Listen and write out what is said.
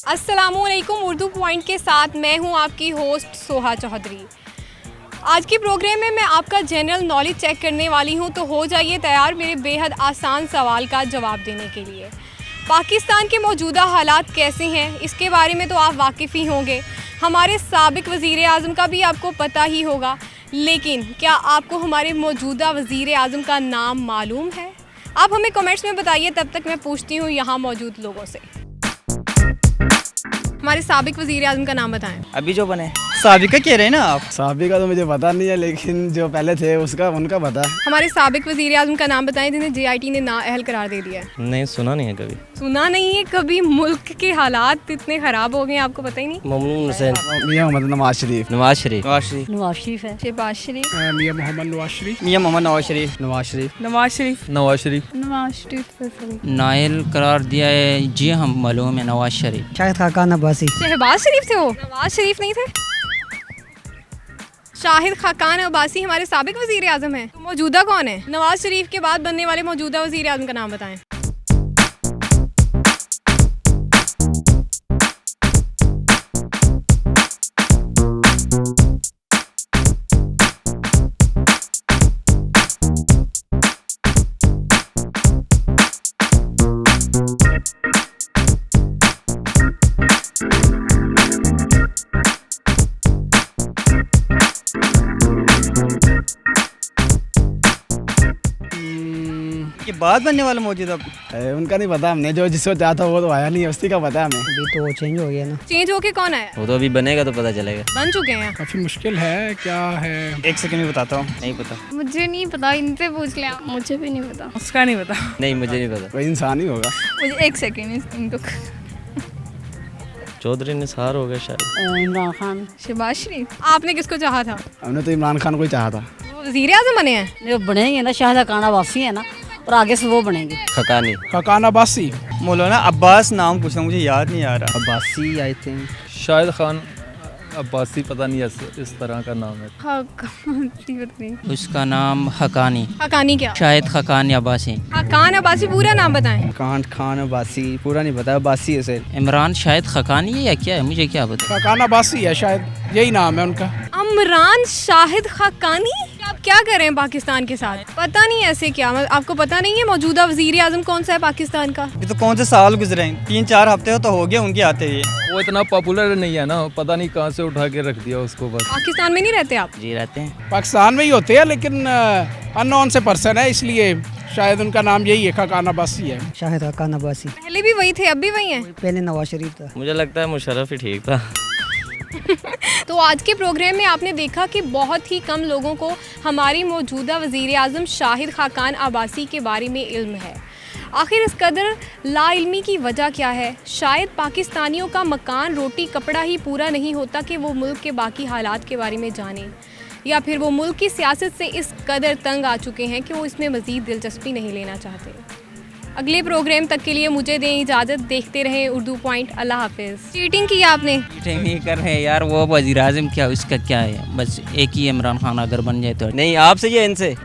अस्सलामुअलैकुम। उर्दू पॉइंट के साथ मैं हूं आपकी होस्ट सोहा चौधरी। आज के प्रोग्राम में मैं आपका जनरल नॉलेज चेक करने वाली हूं, तो हो जाइए तैयार मेरे बेहद आसान सवाल का जवाब देने के लिए। पाकिस्तान के मौजूदा हालात कैसे हैं, इसके बारे में तो आप वाकिफ़ ही होंगे। हमारे साबिक वज़ीर आज़म का भी आपको पता ही होगा, लेकिन क्या आपको हमारे मौजूदा वज़ीर आज़म का नाम मालूम है? आप हमें कमेंट्स में बताइए, तब तक मैं पूछती हूँ यहाँ मौजूद लोगों से। हमारे साबिक वज़ीर आज़म का नाम बताएं। अभी जो बने साबिका कह रहे हैं ना आप? साबिका तो मुझे पता नहीं है, लेकिन जो पहले थे उनका पता है। हमारे साबिक वज़ीर आज़म का नाम बताएं जिन्हें JIT ने नाअहल करार दे दिया है। नहीं, सुना नहीं है कभी। सुना नहीं है कभी? मुल्क के हालात इतने ख़राब हो गए हैं, आपको पता ही नहीं। ममनून हुसैन, मियां मोहम्मद नवाज शरीफ। नवाज शरीफ, नवाज शरीफ है। शहबाज शरीफ, मियां मोहम्मद नवाज शरीफ, नवाज शरीफ, नायल करार दिया है। जी हम मालूम है, नवाज शरीफ। शाहिद खाकान अब्बासी। शहबाज शरीफ थे वो, नवाज शरीफ नहीं थे। शाहिद खाकान अब्बासी हमारे साबिक वज़ीर आज़म हैं। तो मौजूदा कौन है? नवाज शरीफ के बाद बनने वाले मौजूदा वज़ीर आज़म का नाम बताएं। ये बाद बनने वाला मौजूदा उनका नहीं पता हमने, जो जिसको चाहा था वो तो आया नहीं, उसी का पता है हमें। अभी तो चेंज हो गया ना। चेंज होके कौन आया? वो तो अभी बनेगा तो पता चलेगा। बन चुके हैं। काफी मुश्किल है, क्या है? एक सेकंड में बताता हूँ। नहीं पता। मुझे नहीं पता, इनसे पूछ लिया। मुझे भी नहीं पता। उसका नहीं पता। नहीं, मुझे नहीं पता। कोई इंसान ही होगा। मुझे एक सेकंड इनको। चौधरी निसार हो गया शायद। इमरान खान। शहबाज शरीफ। आपने किसको चाहा था? हमने तो इमरान खान को ही चाहा था। वो वज़ीर आज़म बने हैं। जो बनेंगे ना, शाहिद खाकान अब्बासी है ना, और आगे से वो बनेंगे। खकानी, खाकान अब्बासी। मौलाना अब्बास नाम पूछना, मुझे याद नहीं आ रहा। Abbasi I think. शाहिद खान अब्बासी, पता नहीं इस तरह का नाम है। उसका नाम हकानी। हकानी क्या? शाहिद खाकान अब्बासी। खाकान अब्बासी पूरा नाम बताएं। खान अब्बासी पूरा नहीं पता, अब्बासी है सर। इमरान शाहिद खाकानी है या क्या है, मुझे क्या पता। खाकान अब्बासी है शायद, यही नाम है उनका। इमरान शाहिद खाकानी। आप क्या कर रहे हैं पाकिस्तान के साथ? पता नहीं ऐसे क्या, आपको पता नहीं है मौजूदा वज़ीर आज़म कौन सा है पाकिस्तान का? ये तो कौन से साल गुजरे हैं, 3-4 हफ्ते तो हो गए उनके आते ही। वो इतना पॉपुलर नहीं है ना, पता नहीं कहाँ से उठा के रख दिया उसको बस। पाकिस्तान में नहीं रहते आप? जी रहते हैं। पाकिस्तान में ही होते हैं, लेकिन अननोन से पर्सन है, इसलिए शायद उनका नाम यही है, खाकान अब्बासी है। शाहिद खाकान अब्बासी। पहले भी वही थे, अब भी वही हैं। पहले नवाज शरीफ था। मुझे लगता है मुशर्रफ ही ठीक था। तो आज के प्रोग्राम में आपने देखा कि बहुत ही कम लोगों को हमारी मौजूदा वज़ीर आज़म शाहिद खाकान अब्बासी के बारे में इल्म है। आखिर इस कदर लाइल्मी की वजह क्या है? शायद पाकिस्तानियों का मकान, रोटी, कपड़ा ही पूरा नहीं होता कि वो मुल्क के बाकी हालात के बारे में जानें, या फिर वो मुल्क की सियासत से इस कदर तंग आ चुके हैं कि वो इसमें मज़ीद दिलचस्पी नहीं लेना चाहते। अगले प्रोग्राम तक के लिए मुझे दें इजाज़त। देखते रहें उर्दू पॉइंट। अल्लाह हाफिज़। चीटिंग की आपने? चीटिंग नहीं कर रहे यार, वो वज़ीर आज़म क्या, उसका क्या है, बस एक ही इमरान खान अगर बन जाए तो। नहीं, आपसे या इनसे?